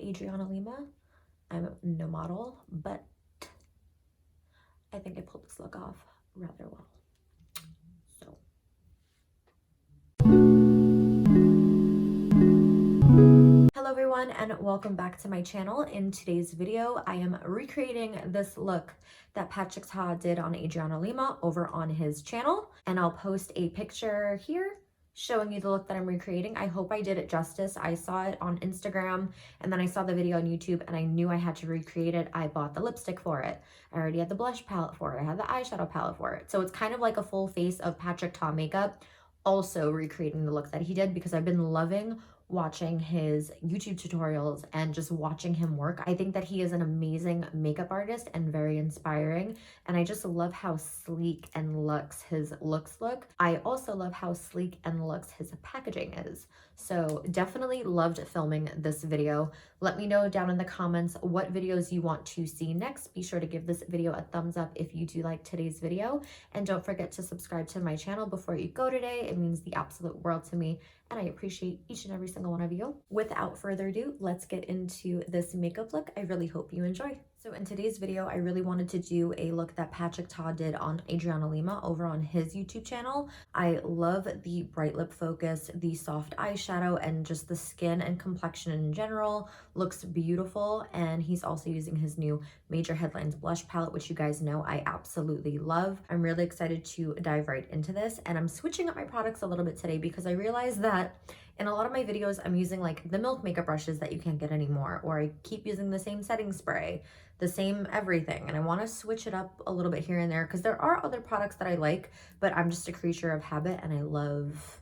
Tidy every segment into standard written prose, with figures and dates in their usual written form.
Adriana Lima. I'm no model, but I think I pulled this look off rather well. So. Hello everyone and welcome back to my channel. In today's video, I am recreating this look that Patrick Ta did on Adriana Lima over on his channel. And I'll post a picture here showing you the look that I'm recreating. I hope I did it justice. I saw it on Instagram and then I saw the video on YouTube and I knew I had to recreate it. I bought the lipstick for it. I already had the blush palette for it. I had the eyeshadow palette for it. So it's kind of like a full face of Patrick Ta makeup, also recreating the look that he did because I've been loving watching his YouTube tutorials and just watching him work. I think that he is an amazing makeup artist and very inspiring. And I just love how sleek and luxe his looks look. I also love how sleek and luxe his packaging is. So definitely loved filming this video. Let me know down in the comments what videos you want to see next. Be sure to give this video a thumbs up if you do like today's video. And don't forget to subscribe to my channel before you go today. It means the absolute world to me. And I appreciate each and every single one of you. Without further ado, let's get into this makeup look. I really hope you enjoy. So in today's video, I really wanted to do a look that Patrick Ta did on Adriana Lima over on his YouTube channel. I love the bright lip focus, the soft eyeshadow, and just the skin and complexion in general. Looks beautiful. And he's also using his new Major Headlines blush palette, which you guys know I absolutely love. I'm really excited to dive right into this. And I'm switching up my products a little bit today because I realized that in a lot of my videos, I'm using like the Milk makeup brushes that you can't get anymore, or I keep using the same setting spray, the same everything. And I want to switch it up a little bit here and there because there are other products that I like, but I'm just a creature of habit and I love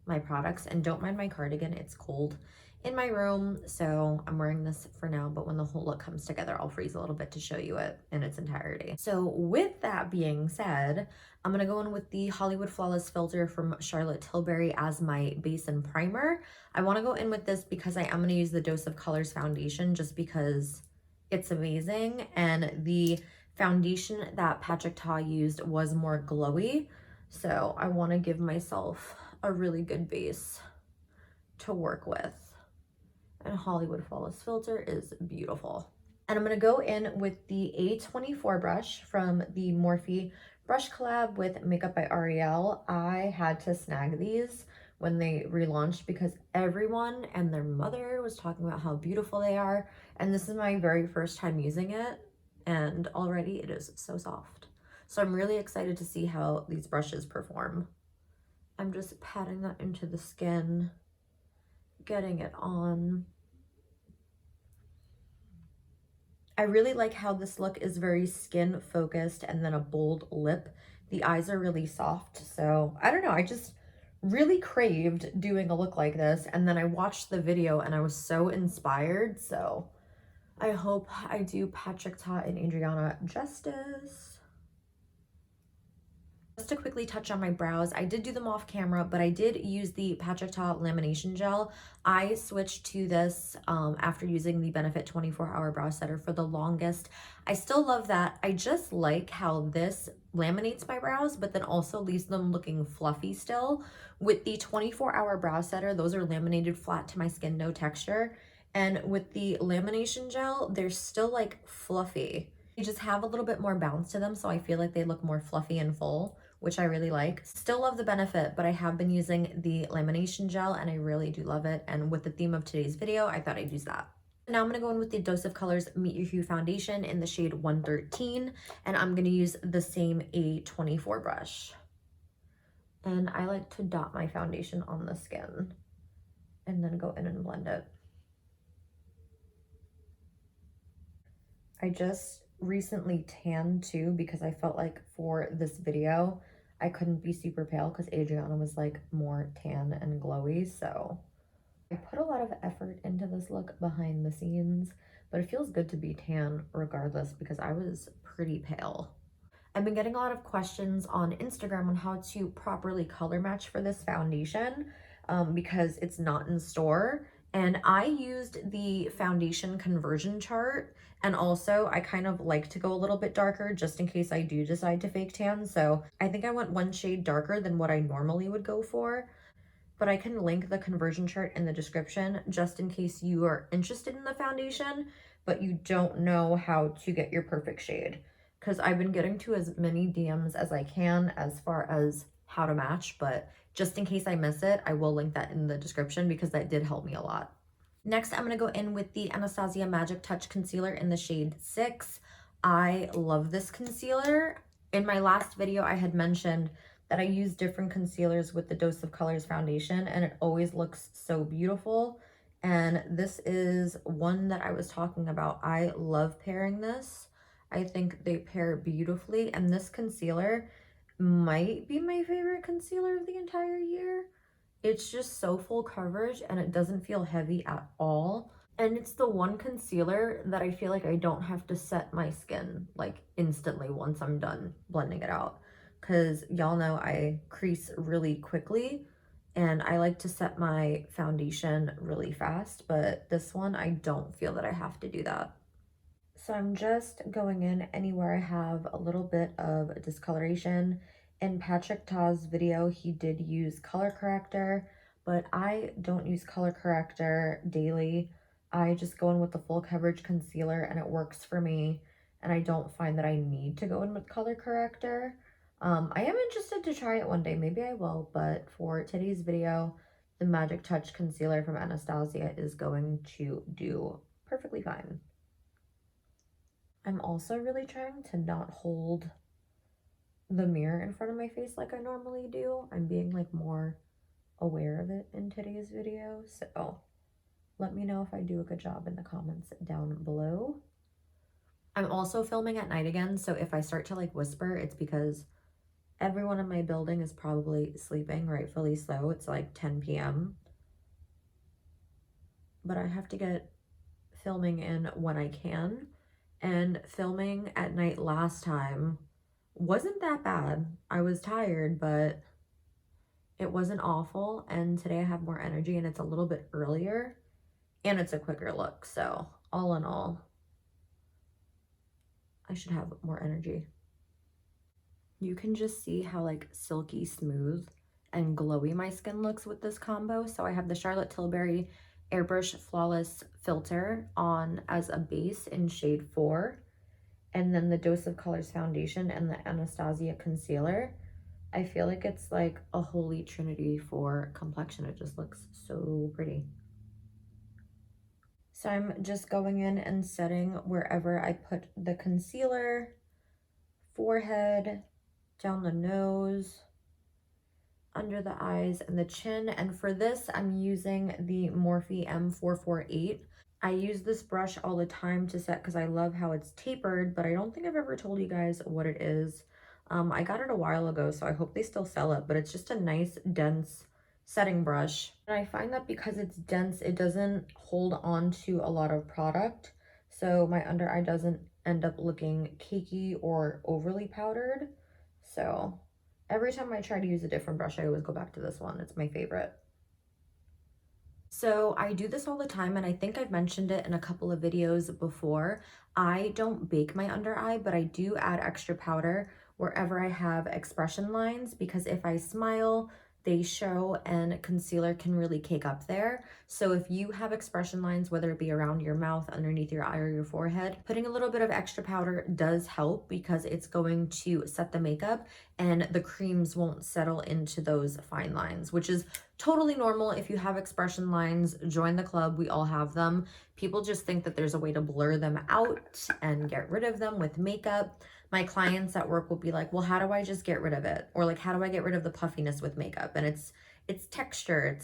my products. And don't mind my cardigan, it's cold in my room, so I'm wearing this for now, but when the whole look comes together, I'll freeze a little bit to show you it in its entirety. So with that being said, I'm gonna go in with the Hollywood Flawless filter from Charlotte Tilbury as my base and primer. I wanna go in with this because I am gonna use the Dose of Colors foundation just because it's amazing. And the foundation that Patrick Ta used was more glowy. So I wanna give myself a really good base to work with. And Hollywood Flawless filter is beautiful. And I'm gonna go in with the A24 brush from the Morphe brush collab with Makeup by Ariel. I had to snag these when they relaunched because everyone and their mother was talking about how beautiful they are. And this is my very first time using it. And already it is so soft. So I'm really excited to see how these brushes perform. I'm just patting that into the skin, getting it on. I really like how this look is very skin focused and then a bold lip. The eyes are really soft. So I don't know, I just really craved doing a look like this. And then I watched the video and I was so inspired. So I hope I do Patrick Ta and Adriana justice. Just to quickly touch on my brows, I did do them off camera, but I did use the Patrick Ta lamination gel. I switched to this after using the Benefit 24-Hour Brow Setter for the longest. I still love that. I just like how this laminates my brows, but then also leaves them looking fluffy still. With the 24-Hour Brow Setter, those are laminated flat to my skin, no texture. And with the lamination gel, they're still like fluffy. They just have a little bit more bounce to them, so I feel like they look more fluffy and full, which I really like. Still love the Benefit, but I have been using the lamination gel and I really do love it. And with the theme of today's video, I thought I'd use that. Now I'm gonna go in with the Dose of Colors Meet Your Hue foundation in the shade 113, and I'm gonna use the same A24 brush. And I like to dot my foundation on the skin and then go in and blend it. I just recently tanned too because I felt like for this video I couldn't be super pale because Adriana was like more tan and glowy. So I put a lot of effort into this look behind the scenes, but it feels good to be tan regardless because I was pretty pale. I've been getting a lot of questions on Instagram on how to properly color match for this foundation because it's not in store. And I used the foundation conversion chart, and also I kind of like to go a little bit darker just in case I do decide to fake tan. So I think I went one shade darker than what I normally would go for. but I can link the conversion chart in the description just in case you are interested in the foundation, but you don't know how to get your perfect shade. Because I've been getting to as many DMs as I can as far as how to match, but just in case I miss it, I will link that in the description because that did help me a lot. Next, I'm going to go in with the Anastasia Magic Touch Concealer in the shade 6. I love this concealer. In my last video, I had mentioned that I use different concealers with the Dose of Colors foundation, and it always looks so beautiful. And this is one that I was talking about. I love pairing this. I think they pair beautifully, and this concealer might be my favorite concealer of the entire year. It's just so full coverage and it doesn't feel heavy at all. And it's the one concealer that I feel like I don't have to set my skin like instantly once I'm done blending it out. Because y'all know I crease really quickly and I like to set my foundation really fast, but this one I don't feel that I have to do that. So I'm just going in anywhere I have a little bit of discoloration. In Patrick Ta's video, he did use color corrector, but I don't use color corrector daily. I just go in with the full coverage concealer and it works for me. And I don't find that I need to go in with color corrector. I am interested to try it one day. Maybe I will, but for today's video, the Magic Touch Concealer from Anastasia is going to do perfectly fine. I'm also really trying to not hold the mirror in front of my face like I normally do. I'm being like more aware of it in today's video. So let me know if I do a good job in the comments down below. I'm also filming at night again. So if I start to like whisper, it's because everyone in my building is probably sleeping, rightfully so. It's like 10 p.m. But I have to get filming in when I can. And filming at night last time wasn't that bad. I was tired, but it wasn't awful. And today I have more energy and it's a little bit earlier and it's a quicker look. So all in all, I should have more energy. You can just see how like silky smooth and glowy my skin looks with this combo. So I have the Charlotte Tilbury Airbrush Flawless Filter on as a base in shade 4. And then the Dose of Colors foundation and the Anastasia concealer. I feel like it's like a holy trinity for complexion. It just looks so pretty. So I'm just going in and setting wherever I put the concealer, forehead, down the nose, under the eyes and the chin. And for this, I'm using the Morphe M448. I use this brush all the time to set because I love how it's tapered, but I don't think I've ever told you guys what it is. I got it a while ago, so I hope they still sell it, but it's just a nice, dense setting brush. And I find that because it's dense, it doesn't hold on to a lot of product, so my under eye doesn't end up looking cakey or overly powdered. So every time I try to use a different brush, I always go back to this one. It's my favorite. So I do this all the time, and I think I've mentioned it in a couple of videos before. I don't bake my under eye, but I do add extra powder wherever I have expression lines, because if I smile, they show and concealer can really cake up there. So if you have expression lines, whether it be around your mouth, underneath your eye, or your forehead, putting a little bit of extra powder does help because it's going to set the makeup and the creams won't settle into those fine lines, which is totally normal. If you have expression lines, join the club. We all have them. People just think that there's a way to blur them out and get rid of them with makeup. My clients at work will be like, well, how do I just get rid of it? Or like, how do I get rid of the puffiness with makeup? And it's texture.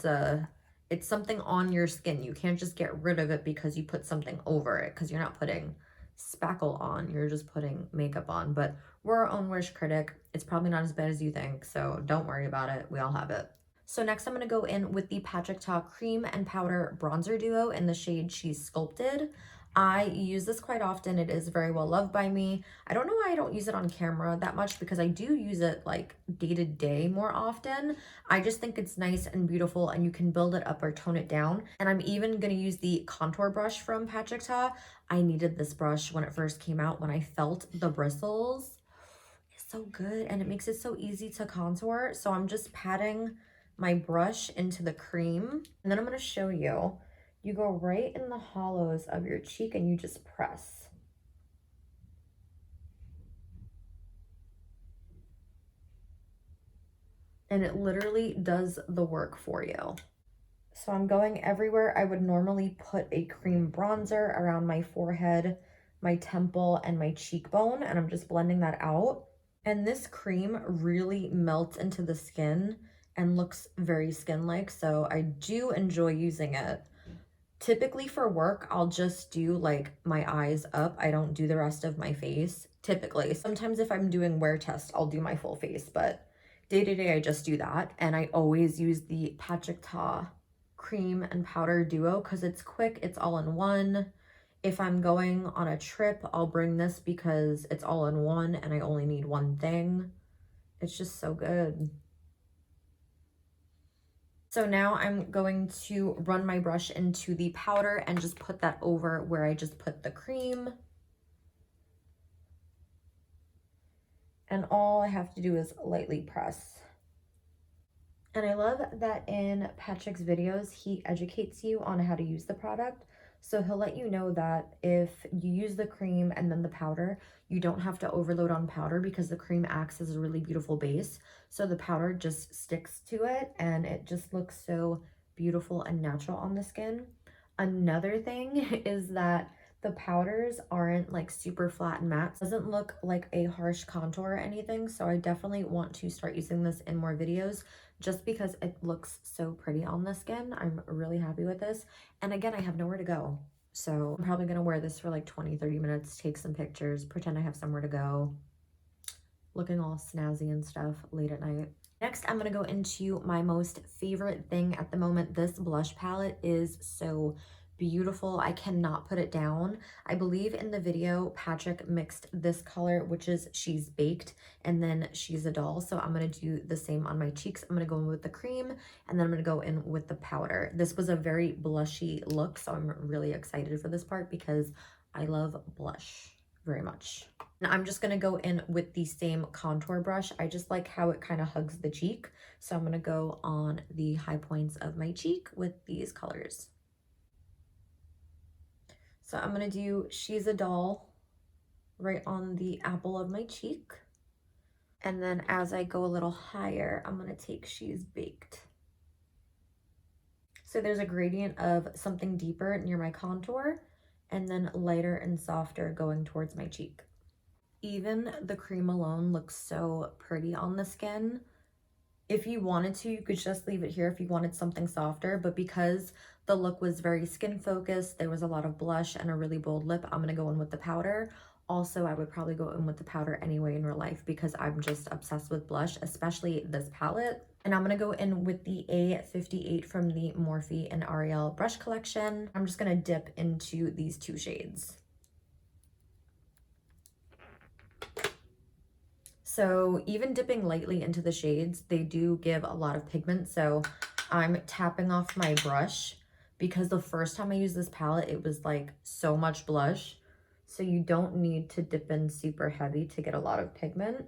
It's something on your skin. You can't just get rid of it because you put something over it, because you're not putting spackle on, you're just putting makeup on. But we're our own worst critic. It's probably not as bad as you think, so don't worry about it. We all have it. So next I'm going to go in with the Patrick Ta Cream and Powder Bronzer Duo in the shade She's Sculpted. I use this quite often. It is very well loved by me. I don't know why I don't use it on camera that much, because I do use it like day to day more often. I just think it's nice and beautiful, and you can build it up or tone it down. And I'm even going to use the contour brush from Patrick Ta. I needed this brush when it first came out, when I felt the bristles. It's so good, and it makes it so easy to contour. So I'm just patting my brush into the cream, and then I'm going to show you. You go right in the hollows of your cheek and you just press. And it literally does the work for you. So I'm going everywhere I would normally put a cream bronzer, around my forehead, my temple, and my cheekbone, and I'm just blending that out. And this cream really melts into the skin and looks very skin-like, so I do enjoy using it. Typically for work, I'll just do like my eyes up. I don't do the rest of my face, typically. Sometimes if I'm doing wear test, I'll do my full face, but day to day, I just do that. And I always use the Patrick Ta cream and powder duo because it's quick, it's all in one. If I'm going on a trip, I'll bring this because it's all in one and I only need one thing. It's just so good. So now I'm going to run my brush into the powder and just put that over where I just put the cream. And all I have to do is lightly press. And I love that in Patrick's videos, he educates you on how to use the product. So he'll let you know that if you use the cream and then the powder, you don't have to overload on powder because the cream acts as a really beautiful base. So the powder just sticks to it and it just looks so beautiful and natural on the skin. Another thing is that the powders aren't like super flat and matte. It doesn't look like a harsh contour or anything. So I definitely want to start using this in more videos just because it looks so pretty on the skin. I'm really happy with this. And again, I have nowhere to go. So I'm probably gonna wear this for like 20-30 minutes, take some pictures, pretend I have somewhere to go, looking all snazzy and stuff late at night. Next, I'm gonna go into my most favorite thing at the moment. This blush palette is so beautiful. I cannot put it down. I believe in the video, Patrick mixed this color, which is She's Baked, and then She's a Doll. So I'm going to do the same on my cheeks. I'm going to go in with the cream, and then I'm going to go in with the powder. This was a very blushy look, so I'm really excited for this part because I love blush very much. And I'm just going to go in with the same contour brush. I just like how it kind of hugs the cheek. So I'm going to go on the high points of my cheek with these colors. So I'm going to do She's a Doll right on the apple of my cheek. And then as I go a little higher, I'm going to take She's Baked. So there's a gradient of something deeper near my contour and then lighter and softer going towards my cheek. Even the cream alone looks so pretty on the skin. If you wanted to, you could just leave it here if you wanted something softer, but because the look was very skin focused, there was a lot of blush and a really bold lip, I'm gonna go in with the powder. Also, I would probably go in with the powder anyway in real life because I'm just obsessed with blush, especially this palette. And I'm gonna go in with the A58 from the Morphe and Ariel brush collection. I'm just gonna dip into these two shades. So even dipping lightly into the shades, they do give a lot of pigment. So I'm tapping off my brush because the first time I used this palette, it was like so much blush. So you don't need to dip in super heavy to get a lot of pigment.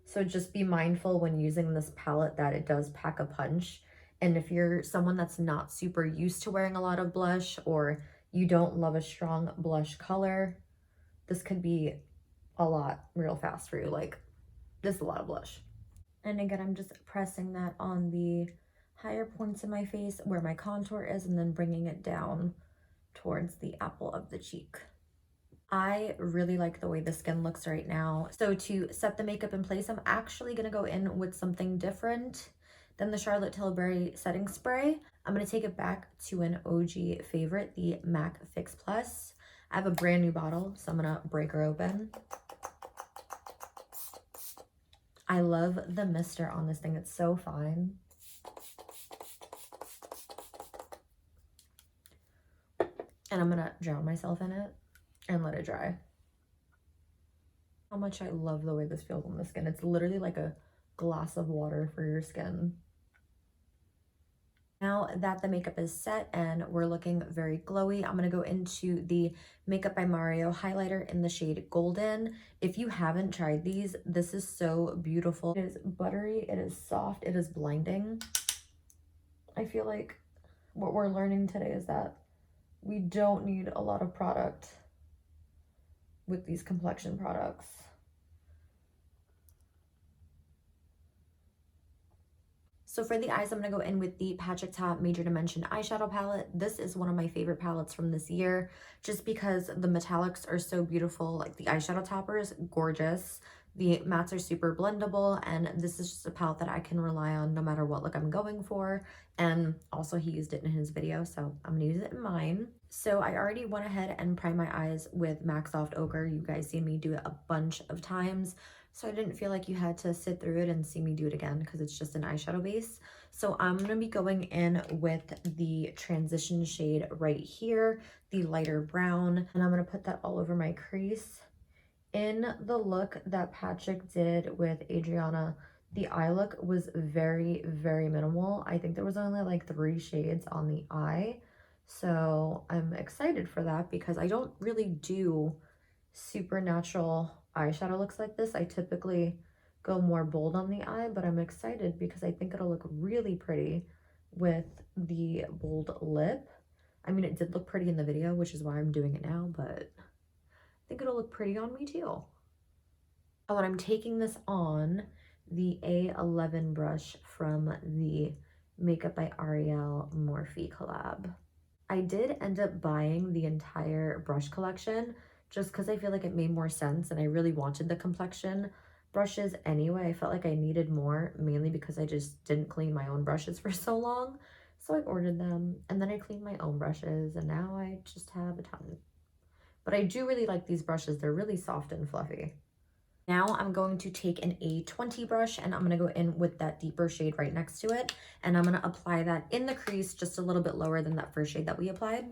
So just be mindful when using this palette that it does pack a punch. And if you're someone that's not super used to wearing a lot of blush or you don't love a strong blush color, this could be a lot real fast for you. Like, this is a lot of blush. And again, I'm just pressing that on the higher points of my face where my contour is and then bringing it down towards the apple of the cheek. I really like the way the skin looks right now. So to set the makeup in place, I'm actually gonna go in with something different than the Charlotte Tilbury setting spray. I'm gonna take it back to an OG favorite, the MAC Fix Plus. I have a brand new bottle, so I'm gonna break her open. I love the mister on this thing. It's so fine. And I'm gonna drown myself in it and let it dry. How much I love the way this feels on the skin. It's literally like a glass of water for your skin. Now that the makeup is set and we're looking very glowy, I'm going to go into the Makeup by Mario highlighter in the shade Golden. If you haven't tried these, this is so beautiful. It is buttery, it is soft, it is blinding. I feel like what we're learning today is that we don't need a lot of product with these complexion products. So for the eyes, I'm going to go in with the Patrick Ta Major Dimension eyeshadow palette. This is one of my favorite palettes from this year, just because the metallics are so beautiful. Like the eyeshadow topper is gorgeous. The mattes are super blendable, and this is just a palette that I can rely on no matter what look I'm going for. And also he used it in his video, so I'm gonna use it in mine. So I already went ahead and primed my eyes with MAC Soft Ochre. You guys see me do it a bunch of times, so I didn't feel like you had to sit through it and see me do it again because it's just an eyeshadow base. So I'm going to be going in with the transition shade right here, the lighter brown, and I'm going to put that all over my crease. In the look that Patrick did with Adriana, the eye look was very, very minimal. I think there was only like 3 shades on the eye. So I'm excited for that because I don't really do super natural eyeshadow looks like this. I typically go more bold on the eye, but I'm excited because I think it'll look really pretty with the bold lip. I mean, it did look pretty in the video, which is why I'm doing it now, but I think it'll look pretty on me too. Oh, and I'm taking this on the A11 brush from the Makeup by Ariel Morphe collab. I did end up buying the entire brush collection just because I feel like it made more sense, and I really wanted the Complexion brushes anyway. I felt like I needed more, mainly because I just didn't clean my own brushes for so long. So I ordered them, and then I cleaned my own brushes, and now I just have a ton. But I do really like these brushes. They're really soft and fluffy. Now I'm going to take an A20 brush, and I'm going to go in with that deeper shade right next to it. And I'm going to apply that in the crease just a little bit lower than that first shade that we applied.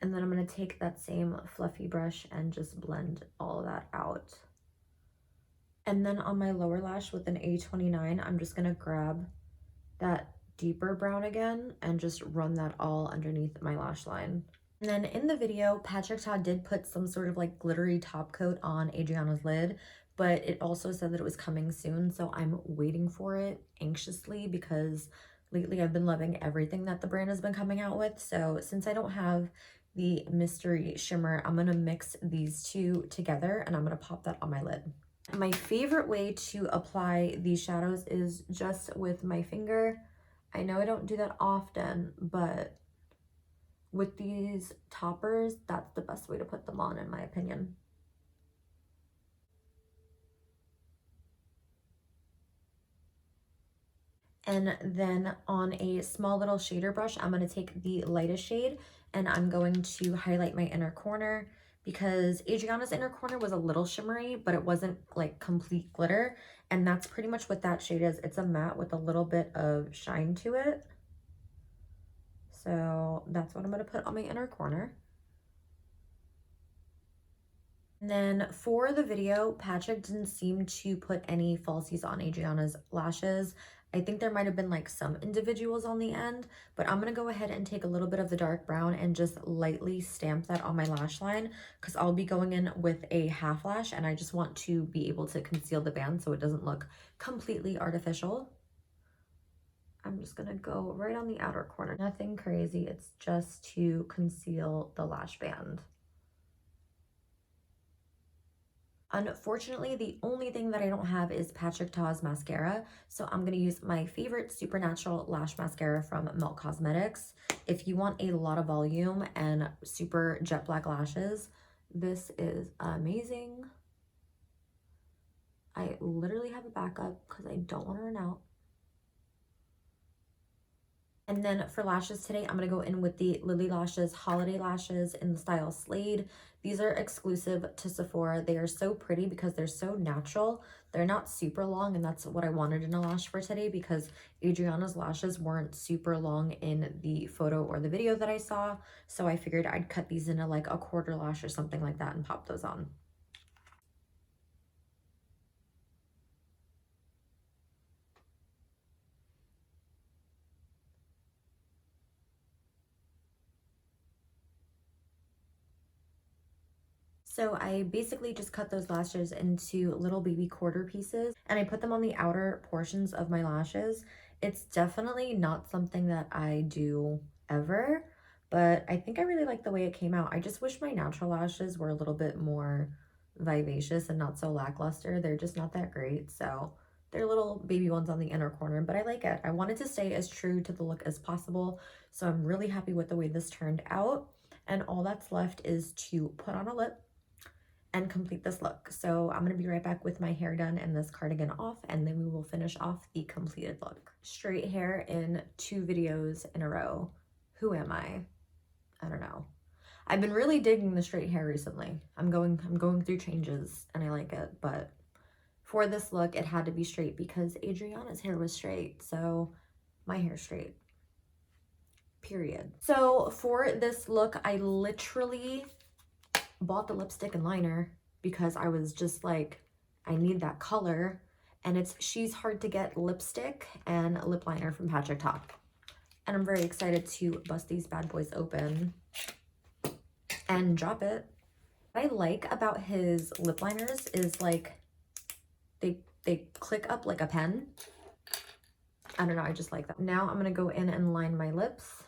And then I'm going to take that same fluffy brush and just blend all of that out. And then on my lower lash with an A29, I'm just going to grab that deeper brown again and just run that all underneath my lash line. And then in the video, Patrick Ta did put some sort of like glittery top coat on Adriana's lid, but it also said that it was coming soon, so I'm waiting for it anxiously because lately I've been loving everything that the brand has been coming out with. So since I don't have the mystery shimmer, I'm gonna mix these two together and I'm gonna pop that on my lid. My favorite way to apply these shadows is just with my finger. I know I don't do that often, but with these toppers, that's the best way to put them on, in my opinion. And then on a small little shader brush, I'm going to take the lightest shade and I'm going to highlight my inner corner because Adriana's inner corner was a little shimmery, but it wasn't like complete glitter. And that's pretty much what that shade is. It's a matte with a little bit of shine to it. So that's what I'm going to put on my inner corner. And then for the video, Patrick didn't seem to put any falsies on Adriana's lashes. I think there might have been like some individuals on the end, but I'm going to go ahead and take a little bit of the dark brown and just lightly stamp that on my lash line because I'll be going in with a half lash and I just want to be able to conceal the band so it doesn't look completely artificial. I'm just going to go right on the outer corner. Nothing crazy. It's just to conceal the lash band. Unfortunately, the only thing that I don't have is Patrick Ta's mascara, so I'm going to use my favorite Supernatural Lash Mascara from Melt Cosmetics. If you want a lot of volume and super jet black lashes, this is amazing. I literally have a backup because I don't want to run out. And then for lashes today, I'm going to go in with the Lily Lashes Holiday Lashes in the style Slade. These are exclusive to Sephora. They are so pretty because they're so natural. They're not super long, and that's what I wanted in a lash for today because Adriana's lashes weren't super long in the photo or the video that I saw. So I figured I'd cut these into like a quarter lash or something like that and pop those on. So I basically just cut those lashes into little baby quarter pieces and I put them on the outer portions of my lashes. It's definitely not something that I do ever, but I think I really like the way it came out. I just wish my natural lashes were a little bit more vivacious and not so lackluster. They're just not that great. So they're little baby ones on the inner corner, but I like it. I wanted to stay as true to the look as possible. So I'm really happy with the way this turned out. And all that's left is to put on a lip and complete this look. So I'm gonna be right back with my hair done and this cardigan off, and then we will finish off the completed look. Straight hair in 2 videos in a row. Who am I? I don't know. I've been really digging the straight hair recently. I'm going through changes and I like it, but for this look it had to be straight because Adriana's hair was straight, so my hair's straight. Period. So for this look, I literally bought the lipstick and liner because I was just like, I need that color. And it's She's Hard to Get lipstick and lip liner from Patrick Ta. And I'm very excited to bust these bad boys open and drop it. What I like about his lip liners is like they click up like a pen. I don't know, I just like that. Now I'm gonna go in and line my lips.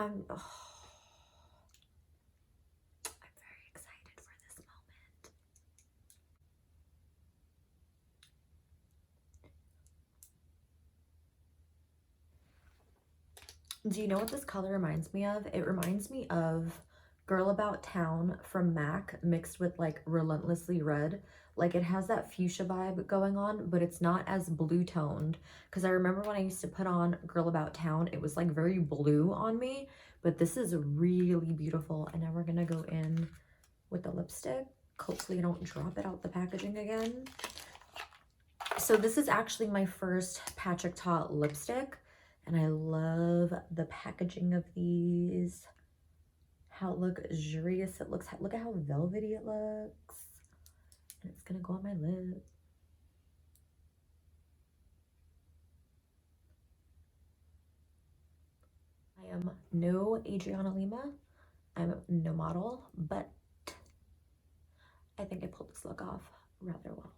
I'm very excited for this moment. Do you know what this color reminds me of? It reminds me of Girl About Town from MAC mixed with like Relentlessly Red. Like it has that fuchsia vibe going on, but it's not as blue toned. Because I remember when I used to put on Girl About Town, it was like very blue on me, but this is really beautiful. And now we're gonna go in with the lipstick. Hopefully I don't drop it out the packaging again. So this is actually my first Patrick Ta lipstick, and I love the packaging of these. How luxurious it looks. Look at how velvety it looks. And it's gonna go on my lip. I am no Adriana Lima. I'm no model, but I think I pulled this look off rather well.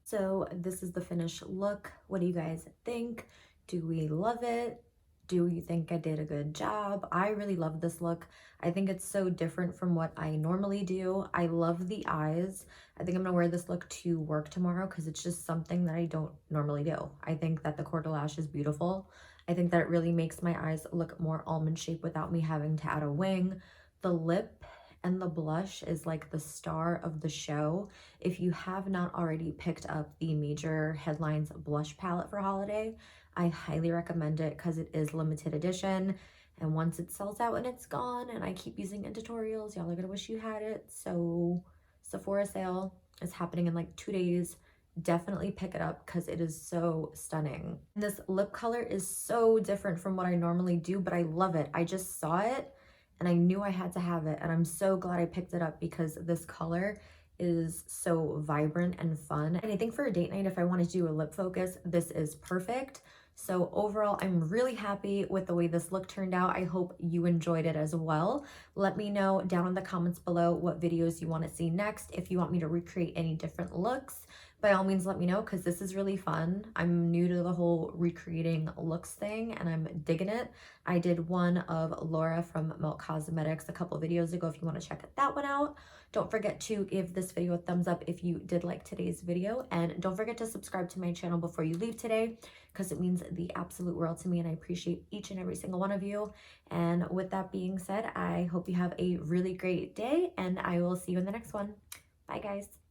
So this is the finished look. What do you guys think? Do we love it? Do you think I did a good job? I really love this look. I think it's so different from what I normally do. I love the eyes. I think I'm gonna wear this look to work tomorrow because it's just something that I don't normally do. I think that the quarter lash is beautiful. I think that it really makes my eyes look more almond shaped without me having to add a wing. The lip and the blush is like the star of the show. If you have not already picked up the Major Headlines blush palette for holiday, I highly recommend it because it is limited edition. And once it sells out and it's gone and I keep using in tutorials, y'all are gonna wish you had it. So Sephora sale is happening in like 2 days. Definitely pick it up because it is so stunning. This lip color is so different from what I normally do, but I love it. I just saw it and I knew I had to have it, and I'm so glad I picked it up because this color is so vibrant and fun. And I think for a date night, if I want to do a lip focus, this is perfect. So overall, I'm really happy with the way this look turned out. I hope you enjoyed it as well. Let me know down in the comments below what videos you want to see next. If you want me to recreate any different looks, by all means, let me know because this is really fun. I'm new to the whole recreating looks thing and I'm digging it. I did one of Laura from Milk Cosmetics a couple videos ago if you want to check that one out. Don't forget to give this video a thumbs up if you did like today's video, and don't forget to subscribe to my channel before you leave today because it means the absolute world to me and I appreciate each and every single one of you. And with that being said, I hope you have a really great day and I will see you in the next one. Bye guys.